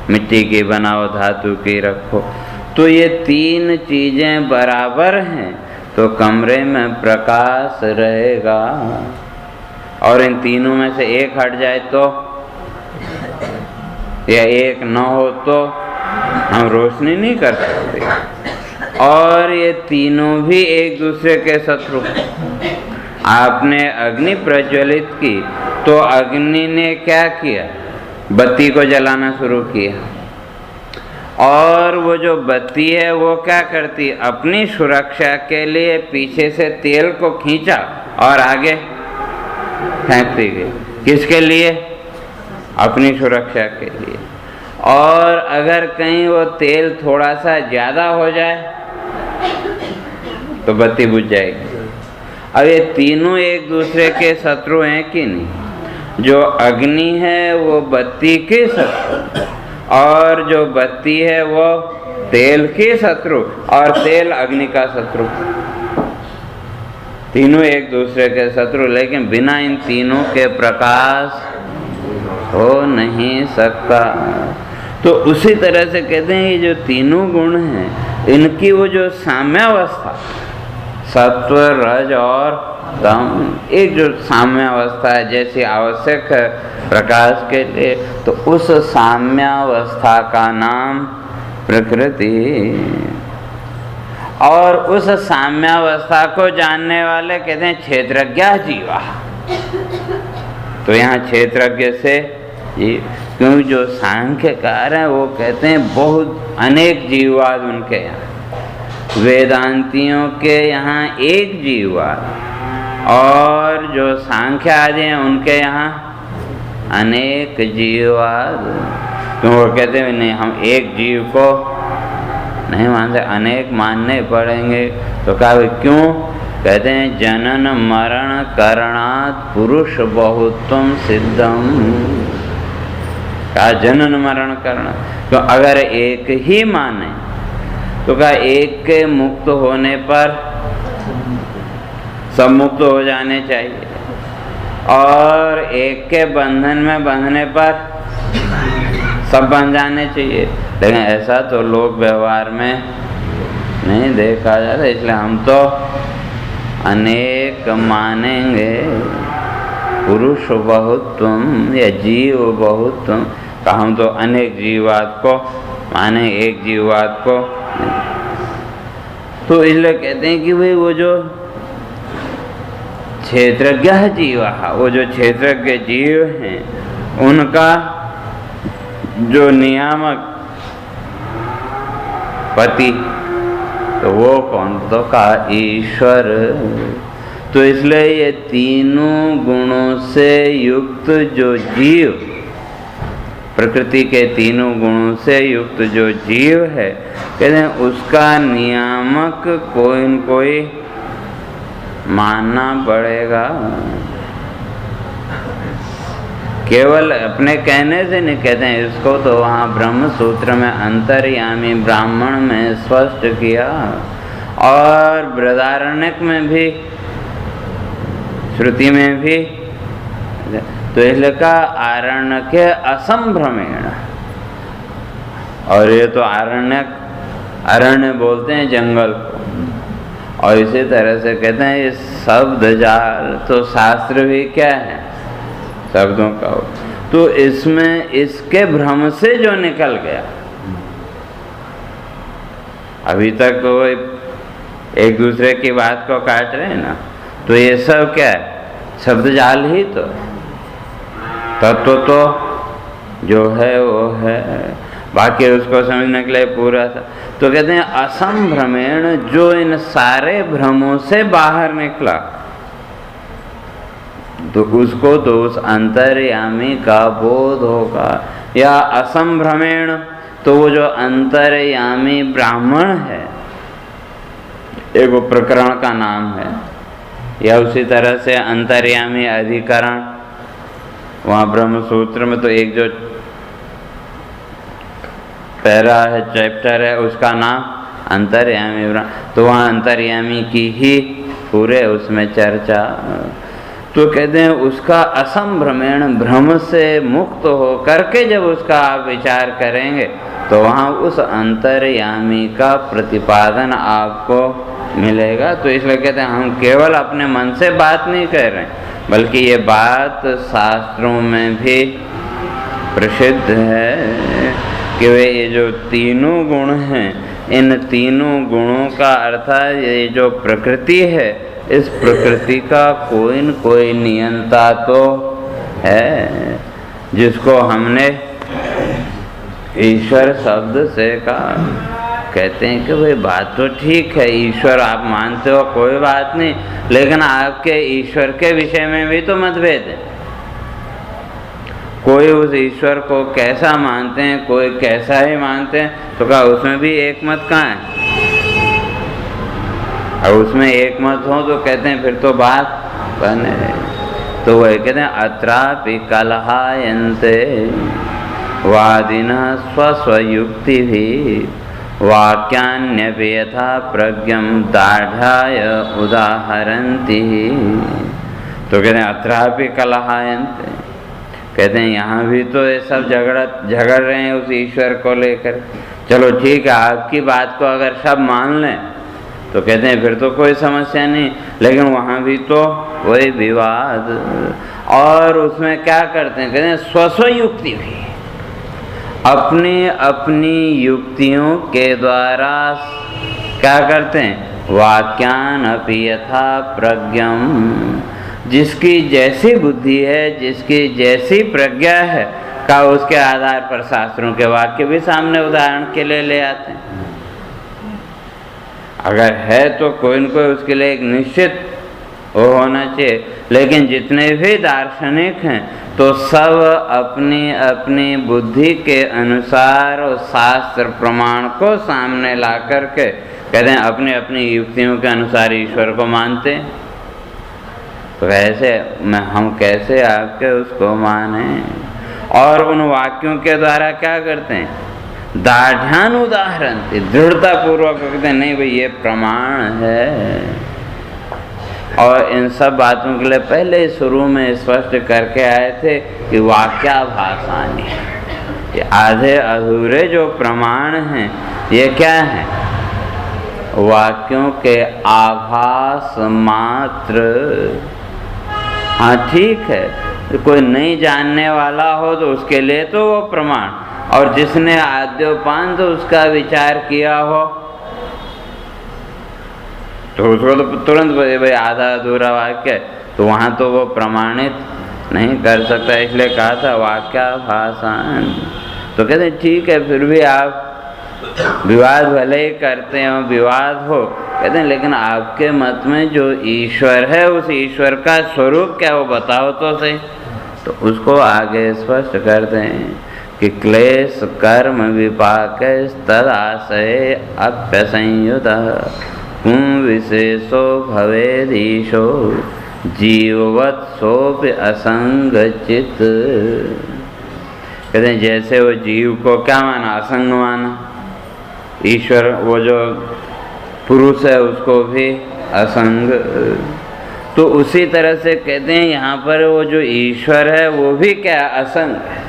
मिट्टी की बनाओ, धातु की रखो। तो ये तीन चीजें बराबर हैं तो कमरे में प्रकाश रहेगा। और इन तीनों में से एक हट जाए तो, या एक न हो तो हम रोशनी नहीं कर सकते। और ये तीनों भी एक दूसरे के शत्रु। आपने अग्नि प्रज्वलित की तो अग्नि ने क्या किया? बत्ती को जलाना शुरू किया। और वो जो बत्ती है वो क्या करती? अपनी सुरक्षा के लिए पीछे से तेल को खींचा और आगे फेंकती गई। किसके लिए? अपनी सुरक्षा के लिए। और अगर कहीं वो तेल थोड़ा सा ज्यादा हो जाए तो बत्ती बुझ जाएगी। अब ये तीनों एक दूसरे के शत्रु हैं कि नहीं? जो अग्नि है वो बत्ती के शत्रु, और जो बत्ती है वो तेल के शत्रु, और तेल अग्नि का शत्रु। तीनों एक दूसरे के शत्रु, लेकिन बिना इन तीनों के प्रकाश हो नहीं सकता। तो उसी तरह से कहते हैं ये जो तीनों गुण हैं इनकी वो जो साम्यावस्था, सत्व, रज और तम, एक जो साम्यावस्था है जैसी आवश्यक है प्रकाश के लिए, तो उस साम्यावस्था का नाम प्रकृति। और उस साम्यावस्था को जानने वाले कहते हैं क्षेत्रज्ञ जीवा। तो यहाँ क्षेत्रज्ञ से क्योंकि जो सांख्यकार हैं वो कहते हैं बहुत अनेक जीववाद उनके यहाँ, वेदांतियों के यहाँ एक जीववाद, और जो सांख्य आदि हैं उनके यहाँ अनेक जीववाद। तो वो कहते हैं नहीं, हम एक जीव को नहीं मानते, अनेक मानने पड़ेंगे। तो कहा क्यों? कहते हैं जनन मरण करणात् पुरुष बहुत्वम सिद्धम। कहा जनन मरण करना, तो अगर एक ही माने तो कहा एक के मुक्त होने पर सब मुक्त हो जाने चाहिए, और एक के बंधन में बंधने पर सब बन जाने चाहिए। लेकिन ऐसा तो लोग व्यवहार में नहीं देखा जाता, इसलिए हम तो अनेक मानेंगे। पुरुष बहुत्वम या जीव बहुत्वम, का हम तो अनेक जीववाद को माने, एक जीववाद को। तो इसलिए कहते हैं कि भाई वो जो क्षेत्रज्ञ जीवा, वो जो क्षेत्रज्ञ जीव हैं उनका जो नियामक पति, तो वो कौन? तो कहा ईश्वर। तो इसलिए ये तीनों गुणों से युक्त जो जीव, प्रकृति के तीनों गुणों से युक्त जो जीव है, कहते हैं उसका नियामक कोई न कोई मानना पड़ेगा। केवल अपने कहने से नहीं कहते हैं इसको, तो वहाँ ब्रह्म सूत्र में अंतर्यामी ब्राह्मण में स्पष्ट किया, और बृहदारण्यक में भी श्रुति में भी तो इसलिए कहा आरण्यके असंभ्रमेण। और ये तो अरण्य बोलते हैं जंगल को, और इसी तरह से कहते हैं ये शब्द जाल, तो शास्त्र भी क्या है, शब्दों का। तो इसमें इसके भ्रम से जो निकल गया, अभी तक वो एक दूसरे की बात को काट रहे हैं ना, तो ये सब क्या है, शब्द जाल ही तो। तत्व तो जो है वो है, बाकी उसको समझने के लिए पूरा था। तो कहते हैं असंभ्रमेण, जो इन सारे भ्रमों से बाहर निकला, तो उसको तो उस अंतर्यामी का बोध होगा। या असंभ्रमेण, तो वो जो अंतर्यामी ब्राह्मण है, एक वो प्रकरण का नाम है, या उसी तरह से अंतर्यामी अधिकरण, वहाँ ब्रह्म सूत्र में तो एक जो पैरा है, चैप्टर है, उसका नाम अंतर्यामी ब्रह्म, तो वहाँ अंतर्यामी की ही पूरे उसमें चर्चा। तो कहते हैं उसका असंभ्रमेण, भ्रम से मुक्त हो करके जब उसका आप विचार करेंगे, तो वहाँ उस अंतर्यामी का प्रतिपादन आपको मिलेगा। तो इसलिए कहते हैं हम केवल अपने मन से बात नहीं कर रहे हैं, बल्कि ये बात शास्त्रों में भी प्रसिद्ध है कि वे ये जो तीनों गुण हैं, इन तीनों गुणों का अर्थात ये जो प्रकृति है, इस प्रकृति का कोई न कोई नियंता तो है, जिसको हमने ईश्वर शब्द से कहा। कहते हैं कि भाई बात तो ठीक है, ईश्वर आप मानते हो, कोई बात नहीं, लेकिन आपके ईश्वर के विषय में भी तो मतभेद है। कोई उस ईश्वर को कैसा मानते हैं, कोई कैसा ही मानते हैं, तो कहा उसमें भी एक मत कहाँ है। और उसमें एक मत हो तो कहते हैं फिर तो बात बने। तो वही कहते हैं अत्रापि कलहायन्ते वादिनः स्वस्वयुक्ति भी वाक्यान्यपि यथा प्रज्ञं दाढ़ाय उदाहरन्ति। तो कहते हैं अत्रापि कलहायन्ते, कहते हैं यहाँ भी तो ये सब झगड़ रहे हैं उस ईश्वर को लेकर। चलो ठीक है, आपकी बात को अगर सब मान लें तो कहते हैं फिर तो कोई समस्या नहीं, लेकिन वहाँ भी तो वही विवाद। और उसमें क्या करते हैं, कहते हैं स्वस्व युक्ति भी, अपनी अपनी युक्तियों के द्वारा क्या करते हैं, वाक्यान अपि यथा प्रज्ञम, जिसकी जैसी बुद्धि है, जिसकी जैसी प्रज्ञा है, का उसके आधार पर शास्त्रों के वाक्य भी सामने उदाहरण के लिए ले आते हैं। अगर है तो कोई न कोई उसके लिए एक निश्चित वो होना चाहिए, लेकिन जितने भी दार्शनिक हैं तो सब अपनी अपनी बुद्धि के अनुसार और शास्त्र प्रमाण को सामने ला करके कहते हैं अपनी अपनी युक्तियों के अनुसार ईश्वर को मानते हैं। तो ऐसे हम कैसे आपके उसको माने। और उन वाक्यों के द्वारा क्या करते हैं, दाढ़ान उदाहरण, दृढ़ता पूर्वक कहते हैं नहीं भाई ये प्रमाण है। और इन सब बातों के लिए पहले शुरू में स्पष्ट करके आए थे कि वाक्याभासानि, ये आधे अधूरे जो प्रमाण हैं ये क्या है, वाक्यों के आभास मात्र। हाँ ठीक है, कोई नहीं जानने वाला हो तो उसके लिए तो वो प्रमाण, और जिसने आद्योपांत उसका विचार किया हो तो उसको तो तुरंत भाई आधा अधूरा वाक्य, तो वहाँ तो वो प्रमाणित नहीं कर सकता। इसलिए कहा था वाक्याभाषण। तो कहते ठीक है, फिर भी आप विवाद भले ही करते हो, विवाद हो, कहते हैं लेकिन आपके मत में जो ईश्वर है उस ईश्वर का स्वरूप क्या वो बताओ तो सही। तो उसको आगे स्पष्ट करते हैं कि क्लेश कर्म विपाक तदाशय अप्यसंयुतः विशेषो भवेदीशो जीववत् सोपि असंगचित। कहते हैं जैसे वो जीव को क्या माना, असंग माना, ईश्वर वो जो पुरुष है उसको भी असंग। तो उसी तरह से कहते हैं यहाँ पर वो जो ईश्वर है वो भी क्या असंग है,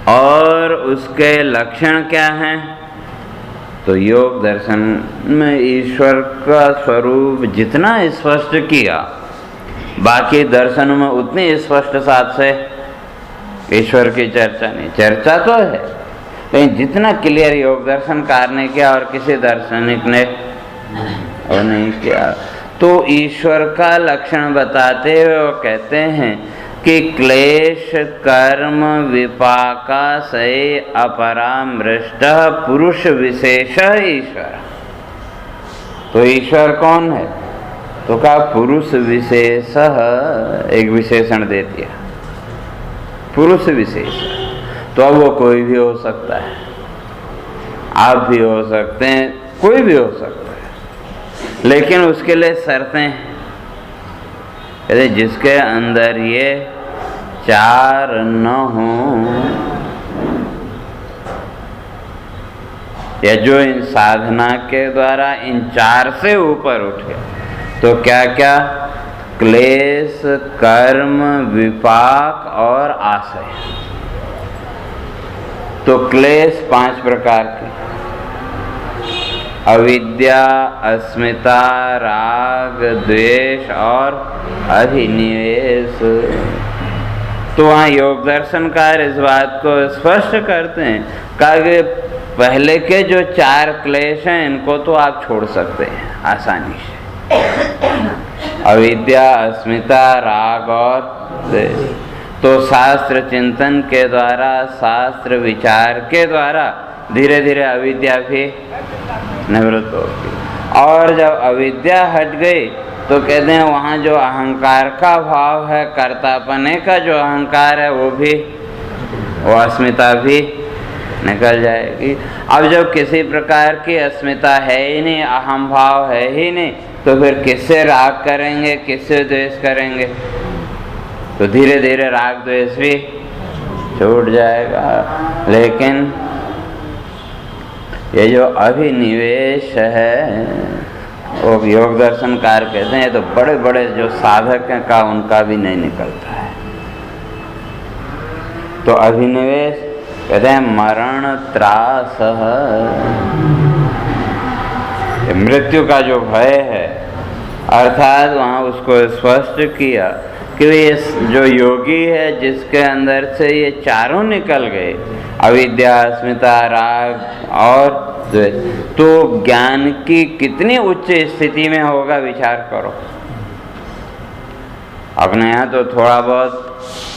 और उसके लक्षण क्या हैं? तो योग दर्शन में ईश्वर का स्वरूप जितना स्पष्ट किया, बाकी दर्शनों में उतनी स्पष्ट साथ से ईश्वर की चर्चा नहीं। चर्चा तो है, लेकिन जितना क्लियर योग दर्शनकार ने किया और किसी दार्शनिक ने वो नहीं किया। तो ईश्वर का लक्षण बताते हुए वो कहते हैं कि क्लेश कर्म विपाका से अपरामृष्ट पुरुष विशेष ईश्वर। तो ईश्वर कौन है? तो कहा पुरुष विशेष, एक विशेषण दे दिया, पुरुष विशेष। तो अब वो कोई भी हो सकता है, आप भी हो सकते हैं, कोई भी हो सकता है, लेकिन उसके लिए शर्तें, जिसके अंदर ये चार न हो, या जो इन साधना के द्वारा इन चार से ऊपर उठे। तो क्या क्या? क्लेश कर्म विपाक और आशय। तो क्लेश 5 प्रकार के, अविद्या, अस्मिता, राग, द्वेष और अभिनिवेश। तो वहाँ योग दर्शनकार इस बात को स्पष्ट करते हैं कि पहले के जो 4 क्लेश हैं इनको तो आप छोड़ सकते हैं आसानी से, अविद्या, अस्मिता, राग और द्वेष। तो शास्त्र चिंतन के द्वारा, शास्त्र विचार के द्वारा धीरे धीरे अविद्या भी निवृत्त होगी। और जब अविद्या हट गई तो कहते हैं वहाँ जो अहंकार का भाव है, कर्तापने का जो अहंकार है, वो अस्मिता भी निकल जाएगी। अब जब किसी प्रकार की अस्मिता है ही नहीं, अहम भाव है ही नहीं, तो फिर किससे राग करेंगे, किससे द्वेष करेंगे? तो धीरे धीरे राग द्वेष भी छूट जाएगा। लेकिन ये जो अभिनिवेश है, वो योग दर्शनकार कहते हैं तो बड़े बड़े जो साधक हैं का उनका भी नहीं निकलता है। तो अभिनिवेश कहते हैं मरण त्रास, मृत्यु का जो भय है, अर्थात वहाँ उसको स्पष्ट किया कि ये जो योगी है जिसके अंदर से ये चारों निकल गए, अविद्या, अस्मिता, राग और द्वेष, तो ज्ञान की कितनी उच्च स्थिति में होगा विचार करो। अपने यहाँ तो थोड़ा बहुत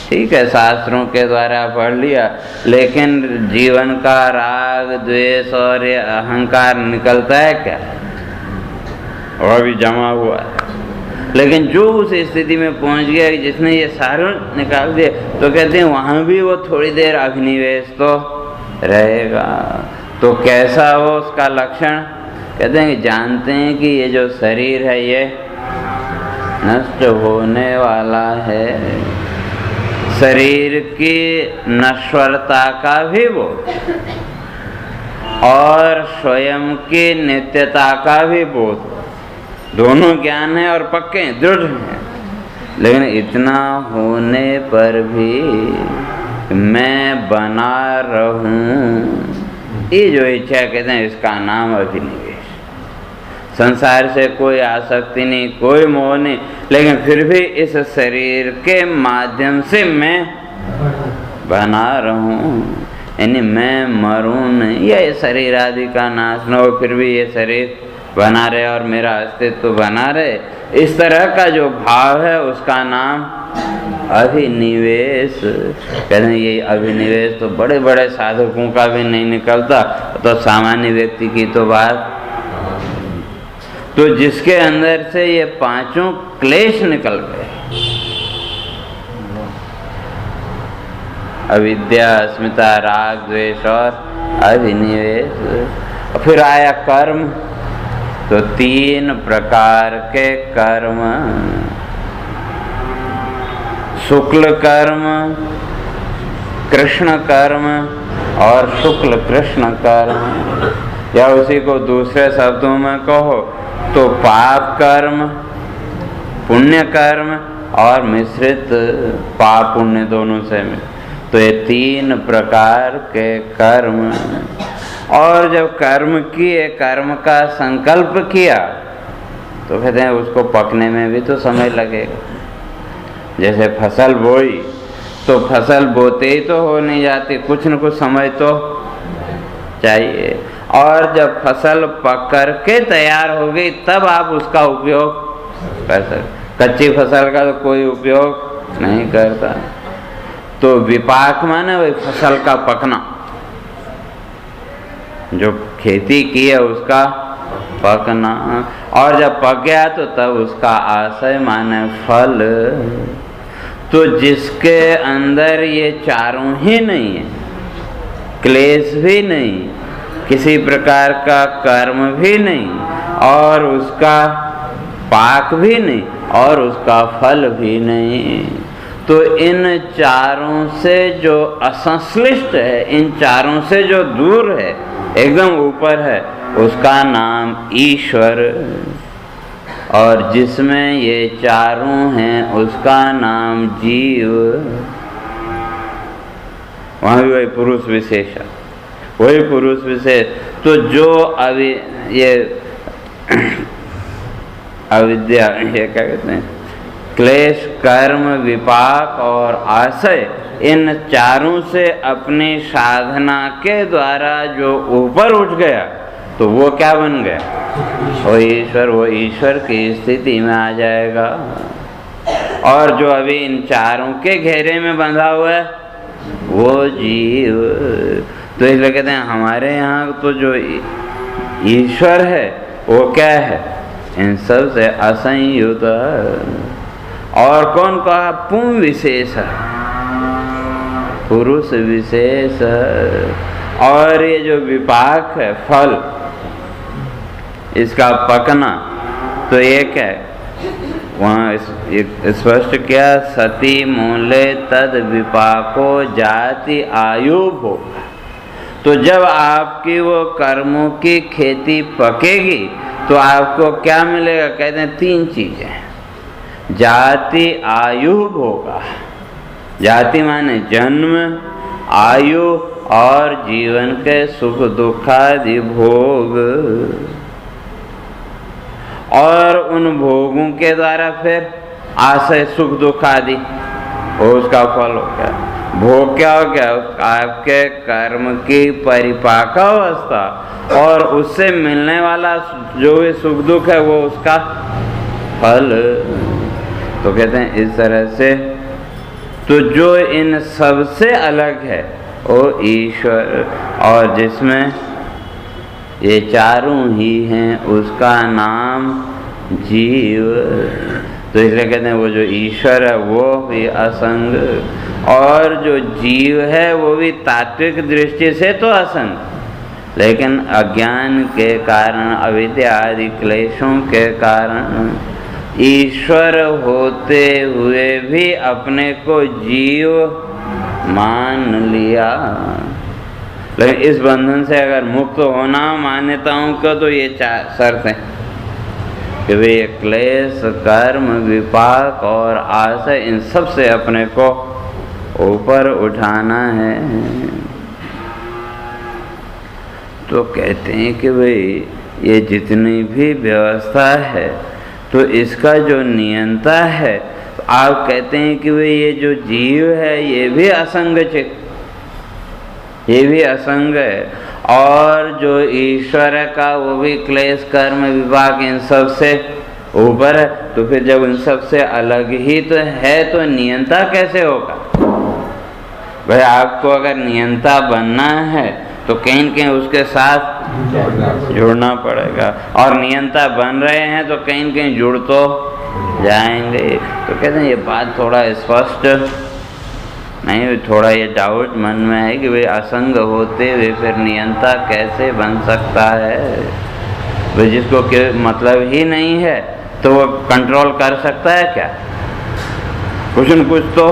ठीक है शास्त्रों के द्वारा पढ़ लिया, लेकिन जीवन का राग द्वेष और ये अहंकार निकलता है क्या? वह भी जमा हुआ है। लेकिन जो उस स्थिति में पहुंच गया कि जिसने ये सारे निकाल दिए, तो कहते हैं वहाँ भी वो थोड़ी देर अभिनिवेश तो रहेगा। तो कैसा हो उसका लक्षण? कहते हैं कि जानते हैं कि ये जो शरीर है ये नष्ट होने वाला है, शरीर की नश्वरता का भी बोध और स्वयं की नित्यता का भी बोध, दोनों ज्ञान है और पक्के हैं, दृढ़ हैं। लेकिन इतना होने पर भी मैं बना रहूं, ये जो इच्छा कहते हैं इसका नाम अभिनिवेश। संसार से कोई आसक्ति नहीं, कोई मोह नहीं, लेकिन फिर भी इस शरीर के माध्यम से मैं बना रहूं, यानी मैं मरूं नहीं, या ये शरीर आदि का नाश न हो, फिर भी ये शरीर बना रहे और मेरा अस्तित्व बना रहे। इस तरह का जो भाव है उसका नाम अभिनिवेश। कहते हैं ये अभिनिवेश तो बड़े बड़े साधकों का भी नहीं निकलता, तो सामान्य व्यक्ति की तो बात। तो जिसके अंदर से ये 5 क्लेश निकल गए, अविद्या, अस्मिता, राग, द्वेष और अभिनिवेश। फिर आया कर्म, तो 3 प्रकार के कर्म, शुक्ल कर्म, कृष्ण कर्म और शुक्ल कृष्ण कर्म, या उसी को दूसरे शब्दों में कहो तो पाप कर्म पुण्य कर्म और मिश्रित पाप पुण्य दोनों से मिले। तो ये 3 प्रकार के कर्म। और जब कर्म किए, कर्म का संकल्प किया, तो कहते हैं उसको पकने में भी तो समय लगेगा। जैसे फसल बोई, तो फसल बोते ही तो हो नहीं जाती, कुछ न कुछ समय तो चाहिए। और जब फसल पक कर के तैयार हो गई, तब आप उसका उपयोग कर सकते। कच्ची फसल का तो कोई उपयोग नहीं करता। तो विपाक माने वही फसल का पकना, जो खेती की है उसका पकना। और जब पक गया तो तब उसका आशय माने फल। तो जिसके अंदर ये चारों ही नहीं है, क्लेश भी नहीं, किसी प्रकार का कर्म भी नहीं, और उसका पाक भी नहीं, और उसका फल भी नहीं, तो इन चारों से जो असंश्लिष्ट है, इन चारों से जो दूर है, एकदम ऊपर है, उसका नाम ईश्वर। और जिसमें ये चारों हैं उसका नाम जीव। वहाँ भी वही पुरुष विशेष है, वही पुरुष विशेष। तो जो ये अविद्या, ये क्या कहते हैं, क्लेश, कर्म, विपाक और आशय, इन चारों से अपनी साधना के द्वारा जो ऊपर उठ गया, तो वो क्या बन गया? वो ईश्वर की स्थिति में आ जाएगा। और जो अभी इन चारों के घेरे में बंधा हुआ है, वो जीव। तो इसलिए कहते हैं हमारे यहाँ तो जो ईश्वर है वो क्या है? इन सब से असंयुत। और कौन कहा? पुम विशेष है, पुरुष विशेष। और ये जो विपाक है, फल, इसका पकना, तो ये क्या है? वहाँ स्पष्ट किया, सती मूले तद विपाको जाति आयु भोग। तो जब आपकी वो कर्मों की खेती पकेगी तो आपको क्या मिलेगा? कहते हैं 3 चीजें, जाति आयु भोगा। जाति माने जन्म, आयु और जीवन के सुख दुखादि भोग। और उन भोगों के द्वारा फिर आशय, सुख दुख आदि, उसका फल हो गया। भोग क्या हो गया? आपके कर्म की परिपाकावस्था, और उससे मिलने वाला जो भी सुख दुख है वो उसका फल। तो कहते हैं इस तरह से, तो जो इन सब से अलग है वो ईश्वर, और जिसमें ये चारों ही हैं उसका नाम जीव। तो इसलिए कहते हैं वो जो ईश्वर है वो भी असंग, और जो जीव है वो भी तात्विक दृष्टि से तो असंग, लेकिन अज्ञान के कारण, अविद्या आदि क्लेशों के कारण ईश्वर होते हुए भी अपने को जीव मान लिया। लेकिन इस बंधन से अगर मुक्त होना मान्यताओं का, तो ये 4 शर्त हैं कि वे क्लेश, कर्म, विपाक और आशय, इन सब से अपने को ऊपर उठाना है। तो कहते हैं कि भाई ये जितनी भी व्यवस्था है, तो इसका जो नियंता है, तो आप कहते हैं कि भाई ये जो जीव है ये भी असंग चित्त, ये भी असंग है, और जो ईश्वर का वो भी क्लेश, कर्म, विपाक, इन सब से ऊपर है। तो फिर जब इन सब से अलग ही तो है, तो नियंता कैसे होगा? भाई आपको अगर नियंता बनना है तो कहीं न कहीं उसके साथ जुड़ना पड़ेगा, और नियंता बन रहे हैं तो कहीं न कहीं जुड़ तो जाएंगे। तो कहते हैं ये बात थोड़ा स्पष्ट नहीं, थोड़ा ये डाउट मन में है कि भाई असंग होते हुए फिर नियंता कैसे बन सकता है? भाई जिसको मतलब ही नहीं है तो वो कंट्रोल कर सकता है क्या? कुछ न कुछ तो,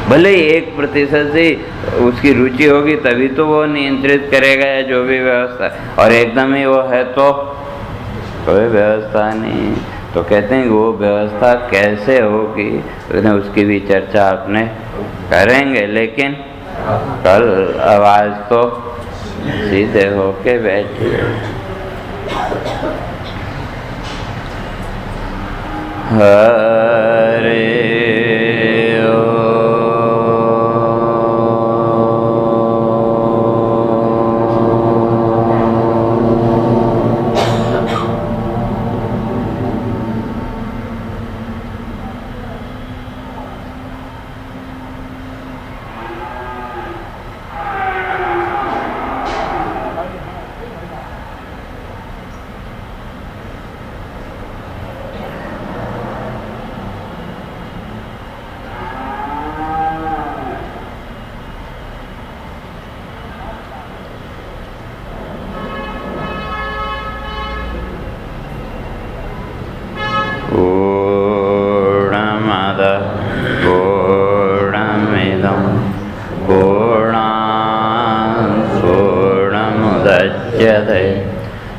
भले ही 1% ही उसकी रुचि होगी तभी तो वो नियंत्रित करेगा, या जो भी व्यवस्था, और एकदम ही वो है तो कोई व्यवस्था नहीं। तो कहते हैं कि वो व्यवस्था कैसे होगी, तो उसकी भी चर्चा अपने करेंगे। लेकिन कल आवाज़ तो सीधे होके बैठी। हरे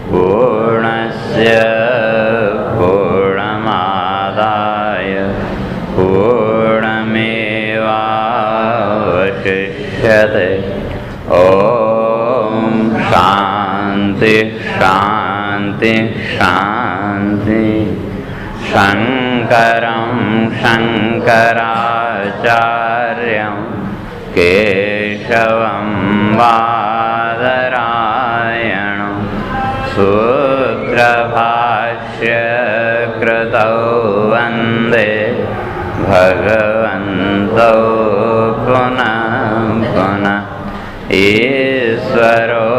पूर्णस्य पूर्णमादाय पूर्णमेवावशिष्यते। ॐ शान्ति शान्ति शान्ति। शङ्करं शङ्कराचार्यं केशवं बादरायणं सूत्रभाष्यकृतौ वन्दे भगवन्तौ पुनः पुनः। ईश्वरो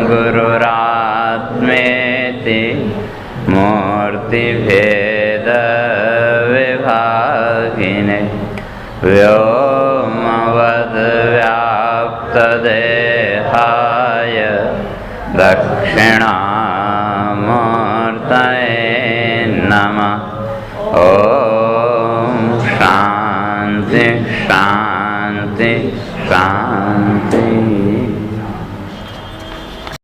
गुरुरात्मेति मूर्तिभेदविभागिने व्योमवद्व्याप्तदेहाय दक्षिणामूर्तये नमः। ॐ शान्ति शान्ति शान्ति।